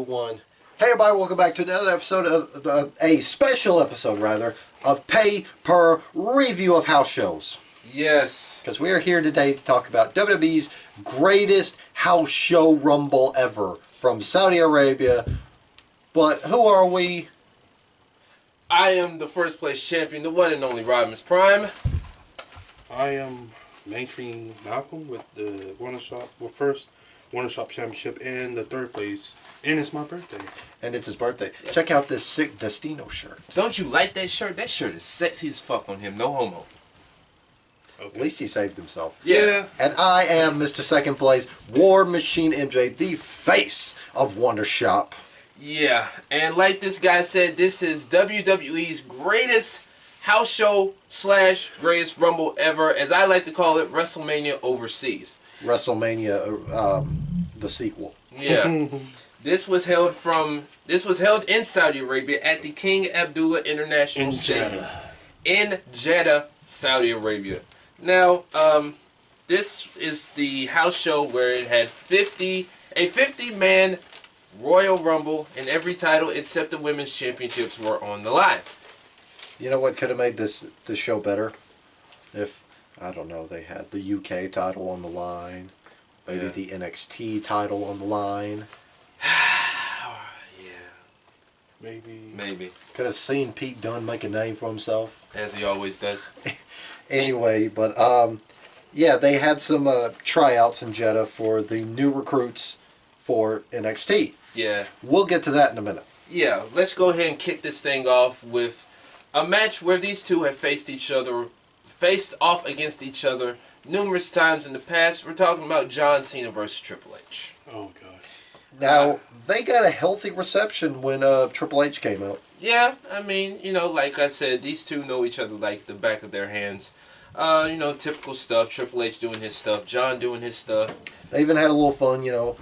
1. Hey everybody, welcome back to another episode of a special episode, rather, of pay-per-review of house shows. Yes. Because we are here today to talk about WWE's greatest house show rumble ever from Saudi Arabia. But who are we? I am the first place champion, the one and only Rodimus Prime. I am Mainstream Malcolm with the WonderShop. Well, first WonderShop Championship and the third place. And it's my birthday. And it's his birthday. Yeah. Check out this sick Destino shirt. Don't you like that shirt? That shirt is sexy as fuck on him. No homo. Okay. At least he saved himself. Yeah. And I am Mr. Second Place, War Machine MJ, the face of WonderShop. Yeah. And like this guy said, this is WWE's greatest house show / greatest rumble ever. As I like to call it, WrestleMania overseas. WrestleMania, the sequel. Yeah. This was held in Saudi Arabia at the King Abdullah International Stadium in Jeddah, Saudi Arabia. Now, this is the house show where it had a 50-man Royal Rumble, and every title except the women's championships were on the line. You know what could have made this show better? If, I don't know, they had the UK title on the line, maybe the NXT title on the line. Yeah. Maybe. Could have seen Pete Dunne make a name for himself. As he always does. Anyway, but yeah, they had some tryouts in Jeddah for the new recruits for NXT. Yeah. We'll get to that in a minute. Yeah, let's go ahead and kick this thing off with a match where these two have faced off against each other numerous times in the past. We're talking about John Cena versus Triple H. Oh, God. Now, they got a healthy reception when Triple H came out. Yeah, I mean, you know, like I said, these two know each other like the back of their hands. You know, typical stuff. Triple H doing his stuff. John doing his stuff. They even had a little fun, you know.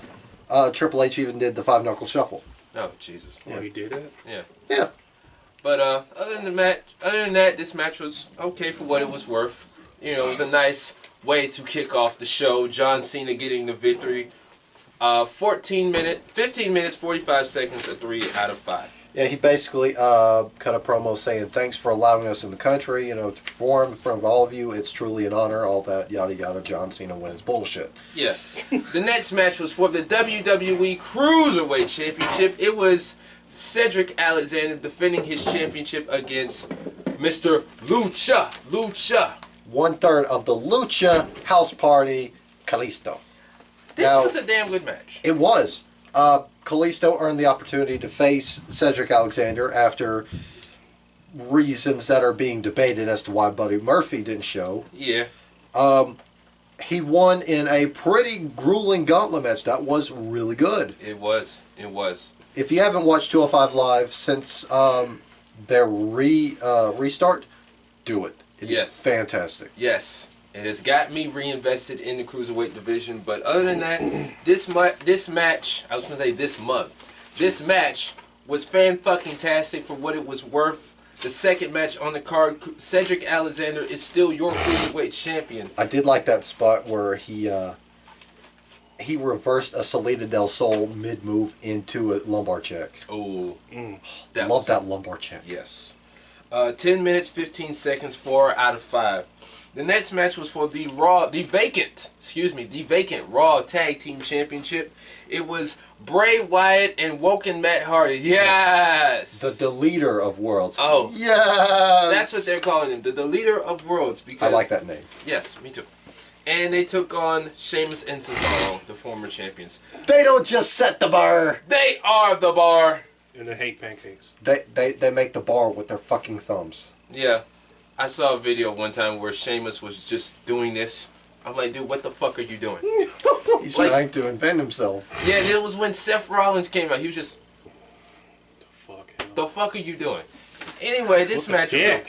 Triple H even did the 5-knuckle shuffle. Oh, Jesus. Yeah. Oh, he did that? Yeah. Yeah. But other than that, this match was okay for what it was worth. You know, it was a nice way to kick off the show. John Cena getting the victory. 15 minutes, 45 seconds, a 3 out of 5. Yeah, he basically cut a promo saying, thanks for allowing us in the country, you know, to perform in front of all of you. It's truly an honor, all that, yada, yada. John Cena wins. Bullshit. Yeah. The next match was for the WWE Cruiserweight Championship. It was Cedric Alexander defending his championship against Mr. Lucha. 1/3 of the Lucha House Party, Kalisto. This was a damn good match. It was. Kalisto earned the opportunity to face Cedric Alexander after reasons that are being debated as to why Buddy Murphy didn't show. Yeah. He won in a pretty grueling gauntlet match. That was really good. It was. If you haven't watched 205 Live since their restart, do it. It is fantastic. Yes. It has got me reinvested in the Cruiserweight division, but other than that, this match, I was going to say this month, this match was fan-fucking-tastic for what it was worth. The second match on the card, Cedric Alexander is still your Cruiserweight champion. I did like that spot where he reversed a Salida del Sol mid-move into a lumbar check. Oh. Love that lumbar check. Yes. 10 minutes, 15 seconds, 4 out of 5. The next match was for the vacant Raw Tag Team Championship. It was Bray Wyatt and Woken Matt Hardy. Yes! The Deleter of Worlds. Oh. Yes! That's what they're calling him. The Deleter of Worlds. Because, I like that name. Yes, me too. And they took on Sheamus and Cesaro, the former champions. They don't just set the bar. They are the bar. And they hate pancakes. They make the bar with their fucking thumbs. Yeah. I saw a video one time where Sheamus was just doing this. I'm like, dude, what the fuck are you doing? He's trying to invent himself. Yeah, it was when Seth Rollins came out. He was just... The fuck are you doing? Anyway, this match was...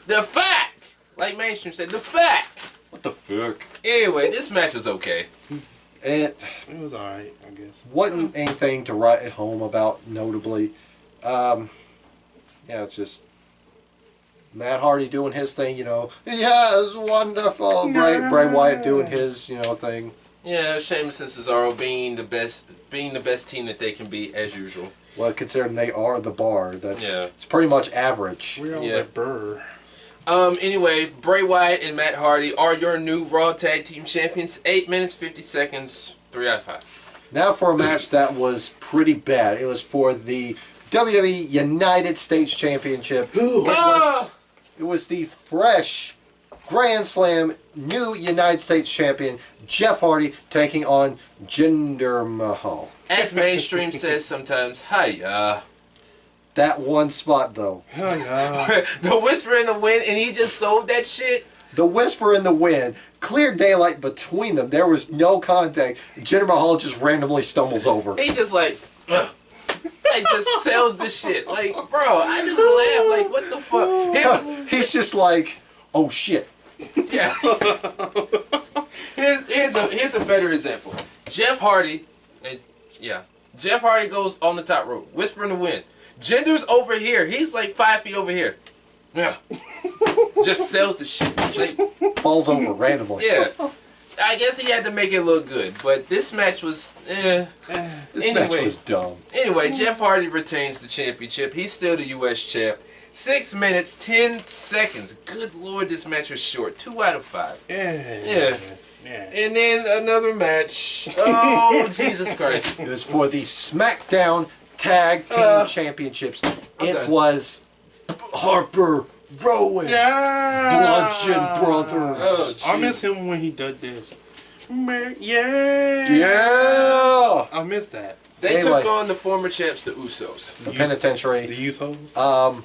The fuck! Like Mainstream said, the fuck! What the fuck? Anyway, this match was okay. It was alright, I guess. Wasn't anything to write home about, notably. Yeah, it's just... Matt Hardy doing his thing, you know. Yes, wonderful. Bray Wyatt doing his, you know, thing. Yeah, Sheamus and Cesaro being the best team that they can be as usual. Well, considering they are the bar, Yeah. it's pretty much average. We're on that burr. Anyway, Bray Wyatt and Matt Hardy are your new Raw Tag Team Champions. 8 minutes, 50 seconds, 3 out of 5. Now for a match that was pretty bad. It was for the WWE United States Championship. It was the fresh Grand Slam new United States Champion Jeff Hardy taking on Jinder Mahal. As mainstream says sometimes, hiya. That one spot though. The whisper in the wind, and he just sold that shit. The whisper in the wind, clear daylight between them. There was no contact. Jinder Mahal just randomly stumbles over. He just like just sells the shit. Like, bro, I just laugh. Like, what the fuck? He's just like, oh shit. Yeah. Here's a better example. Jeff Hardy, Jeff Hardy goes on the top rope. Whisper in the wind. Jinder's over here. He's like 5 feet over here. Yeah. Just sells the shit. Just falls over randomly. Yeah. I guess he had to make it look good, but this match was This match was dumb. Anyway, Jeff Hardy retains the championship. He's still the U.S. champ. 6 minutes, 10 seconds. Good lord, this match was short. 2 out of 5. Yeah. And then another match. Oh, Jesus Christ. It was for the SmackDown Tag Team Championships. It was Harper, Rowan, Bludgeon Brothers. Oh, I miss him when he did this. Yeah. I miss that. They took on the former champs, the Usos. The Penitentiary. The Usos.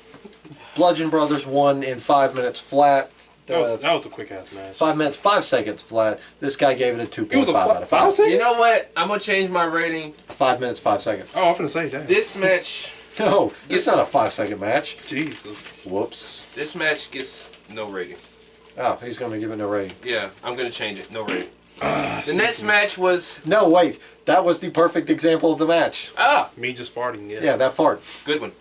Bludgeon Brothers won in 5 minutes flat. That was a quick ass match. 5 minutes, 5 seconds flat. This guy gave it a 2.5 out of 5. You know what? I'm going to change my rating. 5 minutes, 5 seconds. Oh, I'm going to say that. This match... No, it's not a 5-second match. Jesus. Whoops. This match gets no rating. Oh, he's going to give it no rating. Yeah, I'm going to change it. No rating. The next match was... No, wait. That was the perfect example of the match. Me just farting, Yeah, that fart. Good one.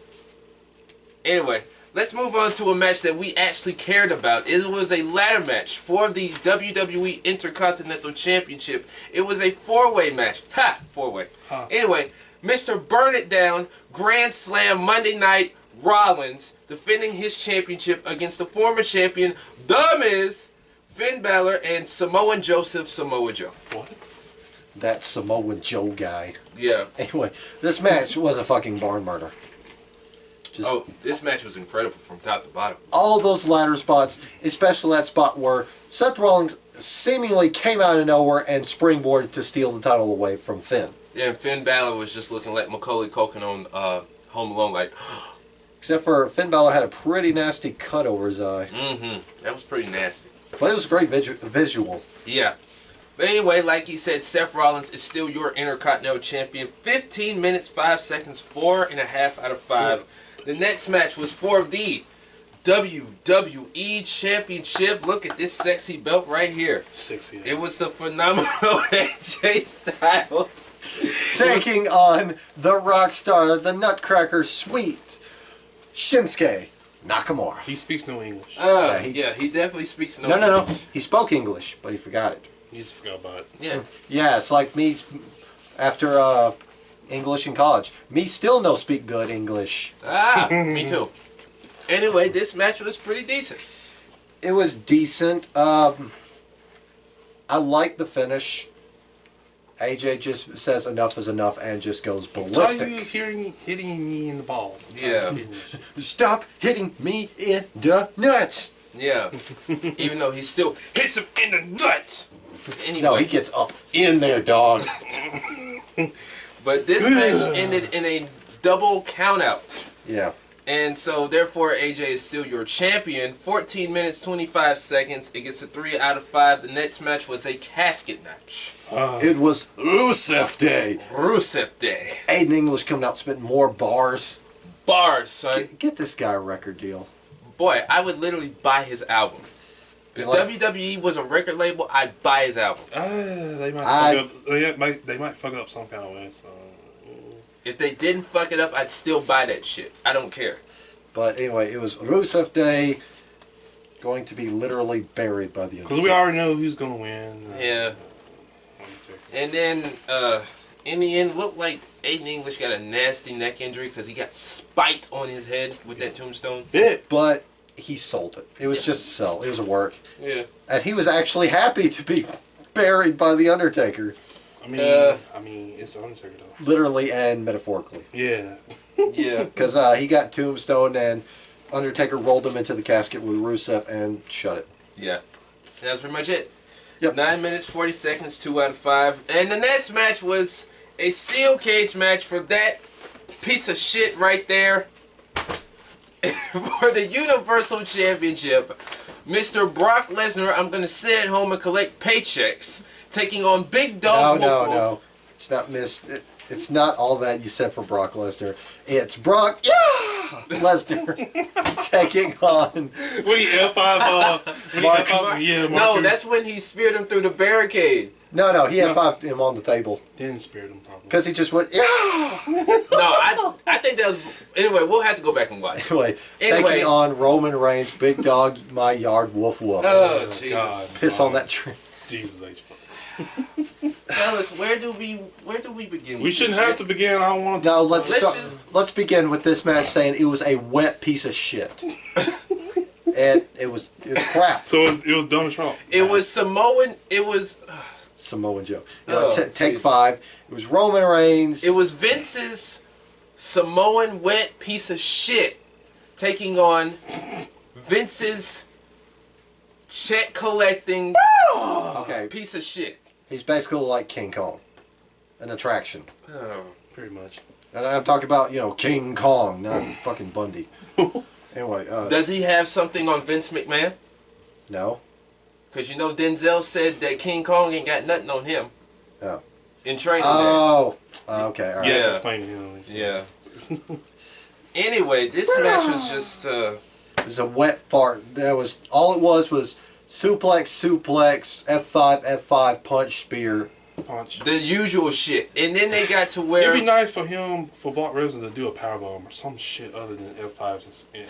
Anyway, let's move on to a match that we actually cared about. It was a ladder match for the WWE Intercontinental Championship. It was a 4-way match. Ha! 4-way. Anyway, Mr. Burn It Down, Grand Slam Monday Night Rollins, defending his championship against the former champion, The Miz, Finn Balor, and Samoan Samoa Joe. What? That Samoa Joe guy. Yeah. Anyway, this match was a fucking barn burner. This match was incredible from top to bottom. All those ladder spots, especially that spot where Seth Rollins seemingly came out of nowhere and springboarded to steal the title away from Finn. Yeah, and Finn Balor was just looking like Macaulay Culkin on Home Alone, like... Except for Finn Balor had a pretty nasty cut over his eye. Mm-hmm. That was pretty nasty. But it was a great visual. Yeah. But anyway, like he said, Seth Rollins is still your Intercontinental Champion. 15 minutes, 5 seconds, 4.5 out of 5. The next match was for the WWE Championship. Look at this sexy belt right here. Sexy. It was the phenomenal AJ Styles taking on the rock star, the Nutcracker, sweet Shinsuke Nakamura. He speaks no English. He definitely speaks no No. English. He spoke English, but he forgot it. He just forgot about it. Yeah. Yeah, it's like me after English in college. Me still no speak good English. Me too. Anyway, this match was pretty decent. It was decent. I like the finish. AJ just says enough is enough and just goes ballistic. Why are you hitting me in the balls? Yeah. Stop hitting me in the nuts. Yeah. Even though he still hits him in the nuts. Anyway. No, he gets up in there, dog. But this match ended in a double countout. Yeah. And so, therefore, AJ is still your champion. 14 minutes, 25 seconds. It gets a 3 out of 5. The next match was a casket match. It was Rusev Day. Rusev Day. Aiden English coming out spitting more bars. Bars, son. Get this guy a record deal. Boy, I would literally buy his album. If WWE was a record label, I'd buy his album. They might fuck up some kind of way. So. If they didn't fuck it up, I'd still buy that shit. I don't care. But anyway, it was Rusev Day, going to be literally buried by the Undertaker. Because we already know who's going to win. Yeah. And then, in the end, looked like Aiden English got a nasty neck injury because he got spiked on his head with that tombstone. But he sold it. It was just a sell. It was a work. Yeah. And he was actually happy to be buried by the Undertaker. I mean, it's Undertaker though. Literally and metaphorically. Yeah. Yeah. Because he got tombstoned and Undertaker rolled him into the casket with Rusev and shut it. Yeah. That's pretty much it. Yep. 9 minutes, 40 seconds, 2 out of 5. And the next match was a steel cage match for that piece of shit right there. For the Universal Championship, Mr. Brock Lesnar, I'm going to sit at home and collect paychecks, taking on Big Dog Wolf. No. It's not it's not all that you said for Brock Lesnar. It's Brock Lesnar taking on. When he F5, yeah. No, that's when he speared him through the barricade. No, he F5'd him on the table. Didn't spare them probably. Because he just went, yeah! No, I think that was... Anyway, we'll have to go back and watch. Anyway, taking on Roman Reigns, Big Dog, My Yard, Woof Woof. Oh, Jesus. God. Piss on that tree. Jesus H. Fellas, where do we begin? We shouldn't have to begin. I don't want to. No, let's begin with this match saying it was a wet piece of shit. And it was crap. So it was Donald Trump. It was Samoan. It was Samoa Joe. Take geez. 5. It was Roman Reigns. It was Vince's Samoan wet piece of shit taking on Vince's check collecting Okay. piece of shit. He's basically like King Kong. An attraction. Oh. Pretty much. And I'm talking about, King Kong, not fucking Bundy. Anyway, Does he have something on Vince McMahon? no. Because Denzel said that King Kong ain't got nothing on him. Oh. In training Oh. Okay, all right. Yeah. Explain to him. there. Yeah. Anyway, this match was just... It was a wet fart. All it was suplex, F5, F5, punch, spear. Punch. the usual shit. And then they got to where... It'd be nice for Brock Lesnar to do a powerbomb or some shit other than F5s and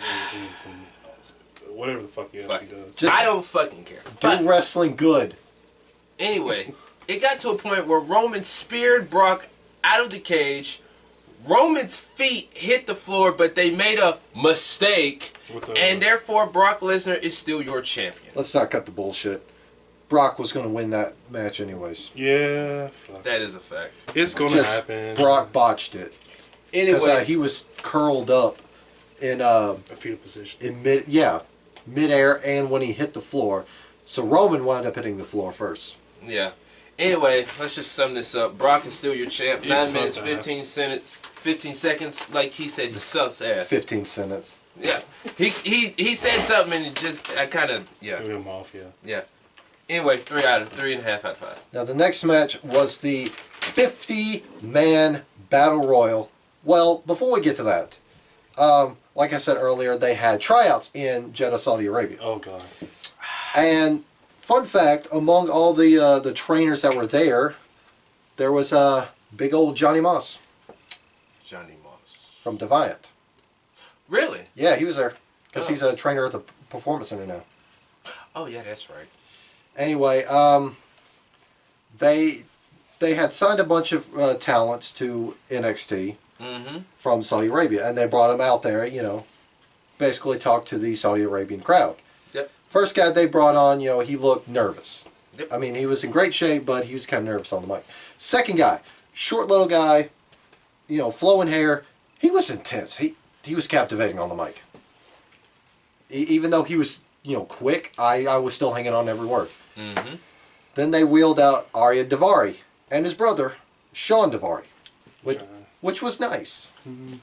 some... Whatever the fuck else he does. I don't fucking care. Do wrestling good. Anyway, it got to a point where Roman speared Brock out of the cage. Roman's feet hit the floor, but they made a mistake. And therefore, Brock Lesnar is still your champion. Let's not cut the bullshit. Brock was going to win that match anyways. Yeah. Fuck. That is a fact. It's going to happen. Brock botched it. Anyway. Because he was curled up in... a fetal position. In midair and when he hit the floor. So Roman wound up hitting the floor first. Yeah. Anyway, let's just sum this up. Brock is still your champ. 9 minutes, 15 seconds. Like he said, he sucks ass. 15 seconds. Yeah. He said something and I kind of, yeah. Threw him off, yeah. Yeah. Anyway, 3.5 out of 5. Now the next match was the 50-man Battle Royal. Well, before we get to that, like I said earlier, they had tryouts in Jeddah, Saudi Arabia. Oh, God. And fun fact, among all the trainers that were there was big old Johnny Moss. Johnny Moss. From Deviant. Really? Yeah, he was there. Because he's a trainer at the Performance Center now. Oh, yeah, that's right. Anyway, they had signed a bunch of talents to NXT from Saudi Arabia, and they brought them out there, basically talk to the Saudi Arabian crowd. Yep. First guy they brought on, he looked nervous. Yep. I mean, he was in great shape, but he was kind of nervous on the mic. Second guy, short little guy, flowing hair. He was intense. He was captivating on the mic. Even though he was, quick, I was still hanging on every word. Mm-hmm. Then they wheeled out Arya Daivari and his brother, Sean Daivari, which was nice.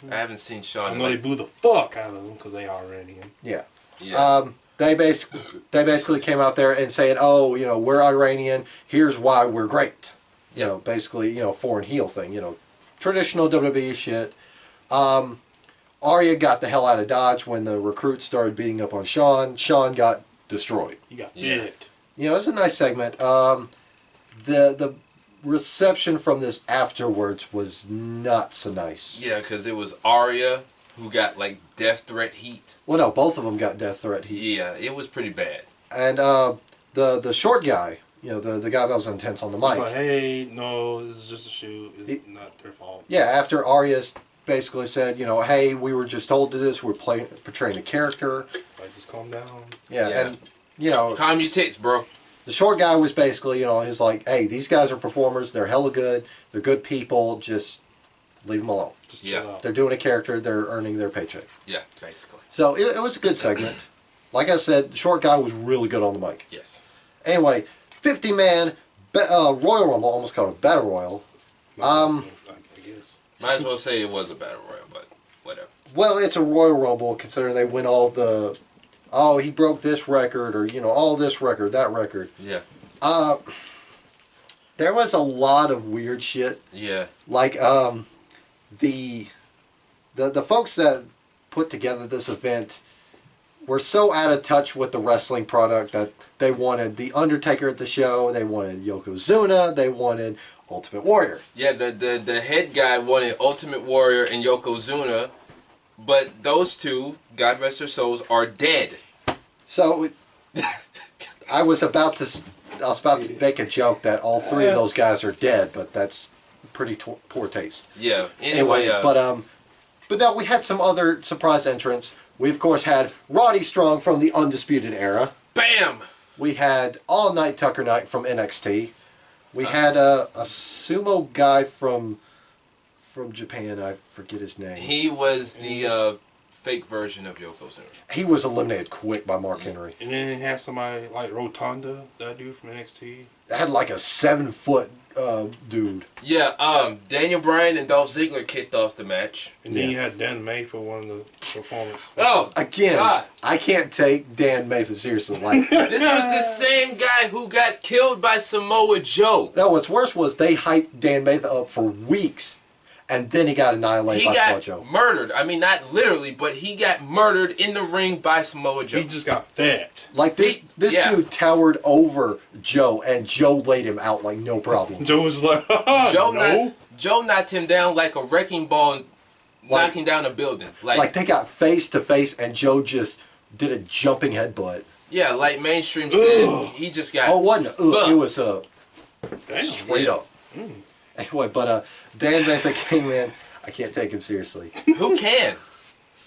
I haven't seen Sean. I know they boo the fuck out of them because they are Iranian. Yeah. Yeah. They basically came out there and saying, oh, we're Iranian. Here's why we're great. Basically, foreign heel thing. Traditional WWE shit. Arya got the hell out of Dodge when the recruits started beating up on Sean. Sean got destroyed. You got bit. It was a nice segment. The reception from this afterwards was not so nice. Yeah, because it was Arya who got like death threat heat. Well, no, both of them got death threat heat. Yeah, it was pretty bad. And the short guy, You know, the guy that was intense on the mic. He's like, hey, no, this is just a shoot. It's not their fault. Yeah, after Arias basically said, you know, hey, we were just told to do this. We're portraying a character. Like, just calm down. Yeah, and, you know. Calm your tits, bro. The short guy was basically, you know, he's like, hey, these guys are performers. They're hella good. They're good people. Just leave them alone. Just chill out. They're doing a character. They're earning their paycheck. Yeah, basically. So it was a good segment. Like I said, the short guy was really good on the mic. Yes. Anyway, 50-man Royal Rumble, almost called a Battle Royal. I guess. Might as well say it was a battle royal, but whatever. Well, it's a Royal Rumble considering they win all the, oh, he broke this record, or, you know, all this record, that record. Yeah. There was a lot of weird shit. Yeah. Like, the folks that put together this event were so out of touch with the wrestling product that they wanted The Undertaker at the show, they wanted Yokozuna, they wanted Ultimate Warrior. Yeah, the head guy wanted Ultimate Warrior and Yokozuna, but those two, God rest their souls, are dead. So, I was about to make a joke that all three of those guys are dead, but that's pretty poor taste. Yeah. Anyway, but no, we had some other surprise entrants. We of course had Roddy Strong from the Undisputed Era. Bam! We had All Night Tucker Knight from NXT. We had a sumo guy from Japan. I forget his name. He was the fake version of Yokozuna. He was eliminated quick by Mark Henry. And then they had somebody like Rotunda, that dude from NXT. Had like a 7-foot dude. Yeah, Daniel Bryan and Dolph Ziggler kicked off the match. And then you had Dan May for one of the performers. Oh, again, God. I can't take Dan Mathan seriously. Like This was the same guy who got killed by Samoa Joe. no, what's worse was they hyped Dan Mathan up for weeks, and then he got annihilated by Samoa Joe. He got murdered. I mean, not literally, but he got murdered in the ring by Samoa Joe. He just got fat. Like this dude towered over Joe, and Joe laid him out like no problem. Joe was like, Joe knocked him down like a wrecking ball, knocking down a building. Like they got face to face, and Joe just did a jumping headbutt. Yeah, like mainstream said, he just got. Oh, it wasn't. It was damn, straight up. Anyway, but Dan Mathan came in. I can't take him seriously. Who can?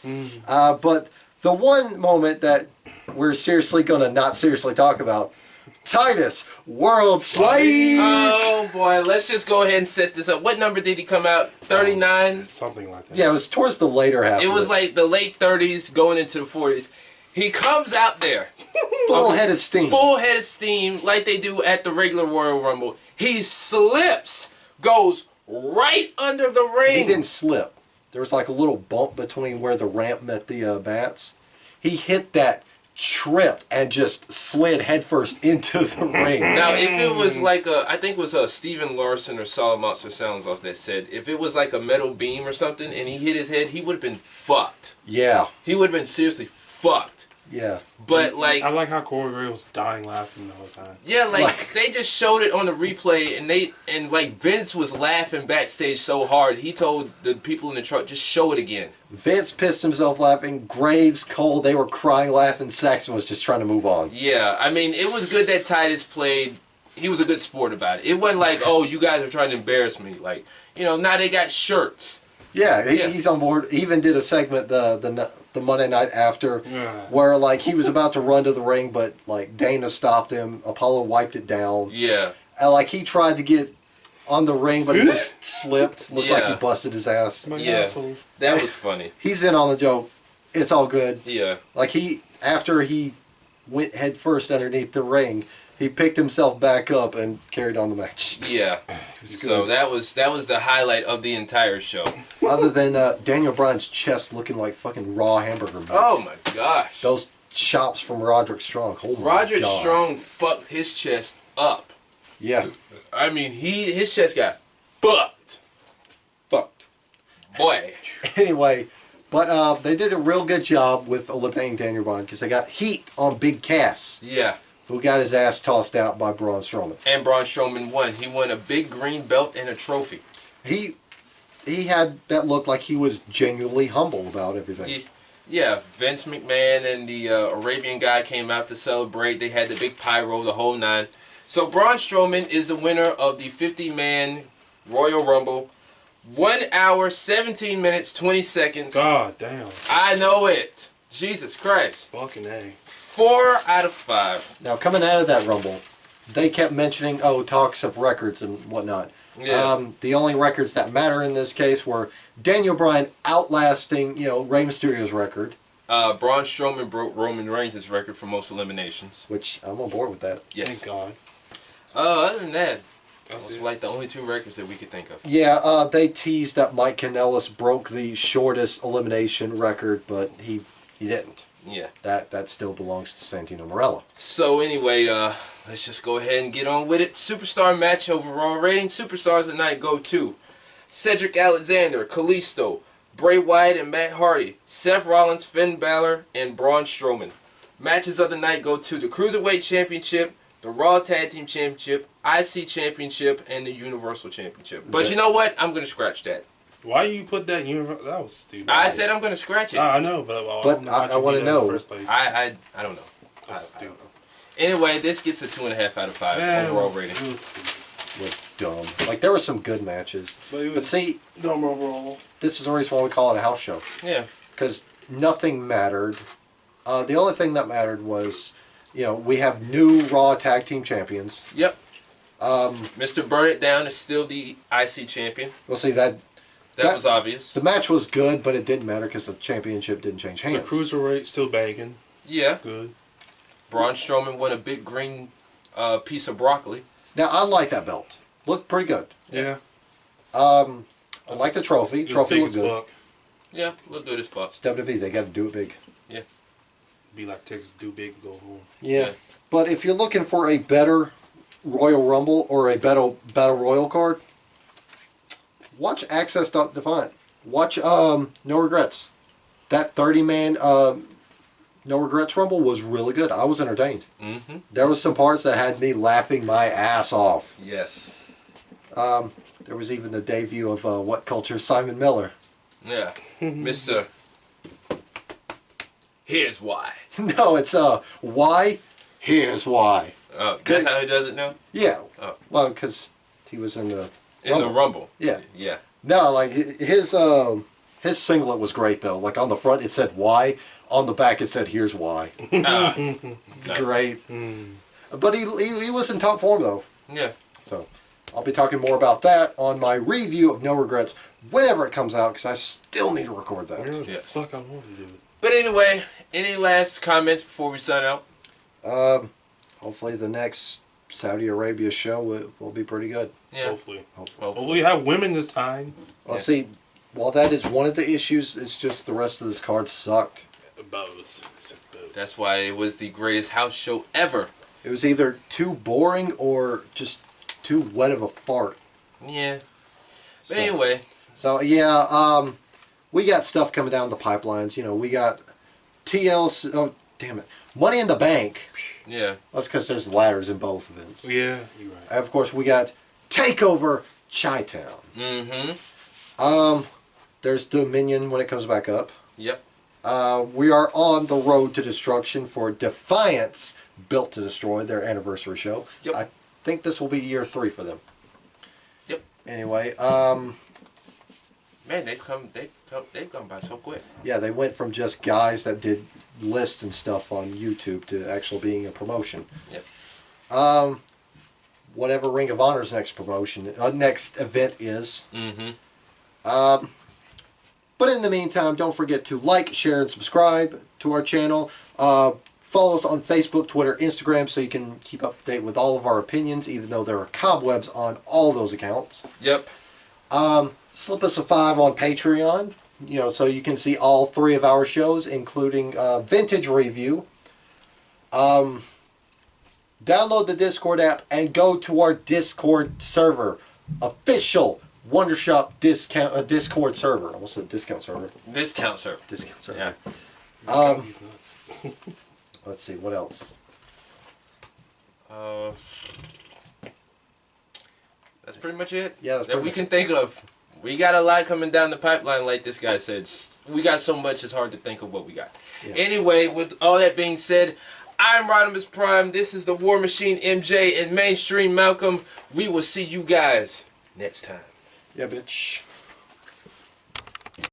But the one moment that we're seriously gonna not seriously talk about, Titus World Slide. Oh boy, let's just go ahead and set this up. What number did he come out? 39? Something like that. Yeah, it was towards the later half. It was like the late 30s going into the 40s. He comes out there. Full head of steam. Full head of steam like they do at the regular Royal Rumble. He slips. Goes right under the ring. He didn't slip. There was like a little bump between where the ramp met the bats. He hit that, tripped, and just slid headfirst into the ring. Now, if it was like I think it was Steven Larson or Solid Monster Sounds Off that said, if it was like a metal beam or something and he hit his head, he would have been fucked. Yeah. He would have been seriously fucked. Yeah. But like, I like how Corey Gray was dying laughing the whole time. yeah, like they just showed it on the replay, and like Vince was laughing backstage so hard. He told the people in the truck, just show it again. Vince pissed himself laughing. Graves, Cole, they were crying, laughing. Saxon was just trying to move on. Yeah, I mean, it was good that Titus played. He was a good sport about it. It wasn't like, oh, you guys are trying to embarrass me. Like, you know, now they got shirts. Yeah, he's on board. He even did a segment the Monday night after where like he was about to run to the ring, but like Dana stopped him. Apollo wiped it down. Yeah. And like he tried to get on the ring, but he just slipped. Looked like he busted his ass. Yeah, that was funny. He's in on the joke. It's all good. Yeah. Like after he went head first underneath the ring, he picked himself back up and carried on the match. Yeah. So that was the highlight of the entire show. Other than Daniel Bryan's chest looking like fucking raw hamburger meat. Oh my gosh. Those chops from Roderick Strong. Oh my Roderick God. Strong fucked his chest up. Yeah. I mean, his chest got fucked. Fucked. Boy. Anyway, but they did a real good job with eliminating Daniel Bryan because they got heat on Big Cass. Yeah. Who got his ass tossed out by Braun Strowman. And Braun Strowman won. He won a big green belt and a trophy. He had that look like he was genuinely humble about everything. Yeah, Vince McMahon and the Arabian guy came out to celebrate. They had the big pyro, the whole nine. So Braun Strowman is the winner of the 50-man Royal Rumble. 1 hour, 17 minutes, 20 seconds. God damn. I know it. Jesus Christ. Fucking A. 4 out of 5. Now, coming out of that Rumble, they kept mentioning, talks of records and whatnot. Yeah. The only records that matter in this case were Daniel Bryan outlasting, Rey Mysterio's record. Braun Strowman broke Roman Reigns' record for most eliminations. Which, I'm on board with that. Yes. Thank God. Other than that, That's those it. were like the only 2 records that we could think of. Yeah, they teased that Mike Kanellis broke the shortest elimination record, but he didn't. Yeah. That still belongs to Santino Marella. So anyway, let's just go ahead and get on with it. Superstar match overall rating. Superstars of the night go to Cedric Alexander, Kalisto, Bray Wyatt and Matt Hardy, Seth Rollins, Finn Balor, and Braun Strowman. Matches of the night go to the Cruiserweight Championship, the Raw Tag Team Championship, IC Championship, and the Universal Championship. But you know what? I'm going to scratch that. Why you put that universe? That was stupid. I said I'm going to scratch it. I know, but I want to know. I don't know. I don't know. Anyway, this gets a 2.5 out of 5 overall rating. It was stupid. Was dumb. Like, there were some good matches. But see, dumb overall. this is the reason why we call it a house show. Yeah. Because nothing mattered. The only thing that mattered was, we have new Raw Tag Team Champions. Yep. Mr. Burn It Down is still the IC champion. We'll see that was obvious. the match was good, but it didn't matter because the championship didn't change hands. The cruiserweight still banging. Yeah. Good. Braun Strowman won a big green piece of broccoli. Now, I like that belt. Looked pretty good. Yeah. I like the trophy. Trophy looked good. Fuck. Yeah, look good as fuck. It's WWE. They got to do it big. Yeah. Be like Texas, do big, go home. Yeah. But if you're looking for a better Royal Rumble or a Battle Royal card, watch Access Defiant. Watch No Regrets. That 30-man No Regrets Rumble was really good. I was entertained. Mm-hmm. There was some parts that had me laughing my ass off. Yes. There was even the debut of What Culture Simon Miller. Yeah. Mr. Here's why. No, it's why? Here's why. Oh, that's how he does it now? Yeah. Oh. Well, because he was in the In the Rumble. Yeah. Yeah. No, like his singlet was great though. Like on the front it said why, on the back it said here's why. It's Nice. great. But he was in top form though. Yeah. So I'll be talking more about that on my review of No Regrets whenever it comes out because I still need to record that. Yes. Fuck, I want to do it. But anyway, any last comments before we sign out? Hopefully the next Saudi Arabia show will be pretty good. Yeah. Hopefully. Hopefully. We have women this time. Well, see, while that is one of the issues, it's just the rest of this card sucked. Bows. That's why it was the greatest house show ever. It was either too boring or just too wet of a fart. Yeah. But So- anyway. So yeah, we got stuff coming down the pipelines. We got TLC. Oh, damn it! Money in the Bank. Yeah. That's because there's ladders in both events. Yeah, you're right. And of course, we got Takeover Chi-Town. Mm-hmm. There's Dominion when it comes back up. Yep. We are on the road to destruction for Defiance Built to Destroy, their anniversary show. Yep. I think this will be year 3 for them. Yep. Anyway, Man, they've gone by so quick. yeah, they went from just guys that did lists and stuff on YouTube to actually being a promotion. Yep. Whatever Ring of Honor's next promotion, next event is. Mm-hmm. But in the meantime, don't forget to like, share, and subscribe to our channel. Follow us on Facebook, Twitter, Instagram, so you can keep up to date with all of our opinions, even though there are cobwebs on all those accounts. Yep. Slip us a 5 on Patreon, so you can see all 3 of our shows, including Vintage Review. Download the Discord app and go to our Discord server. Official WonderShop Discord server. I almost said discount server. Discount server. Discount server. Yeah. He's nuts. Let's see, what else? That's pretty much it. Yeah, that's that pretty we much can think of. We got a lot coming down the pipeline, like this guy said. We got so much, it's hard to think of what we got. Yeah. Anyway, with all that being said, I'm Rodimus Prime. This is the War Machine MJ and Mainstream Malcolm. We will see you guys next time. Yeah, bitch.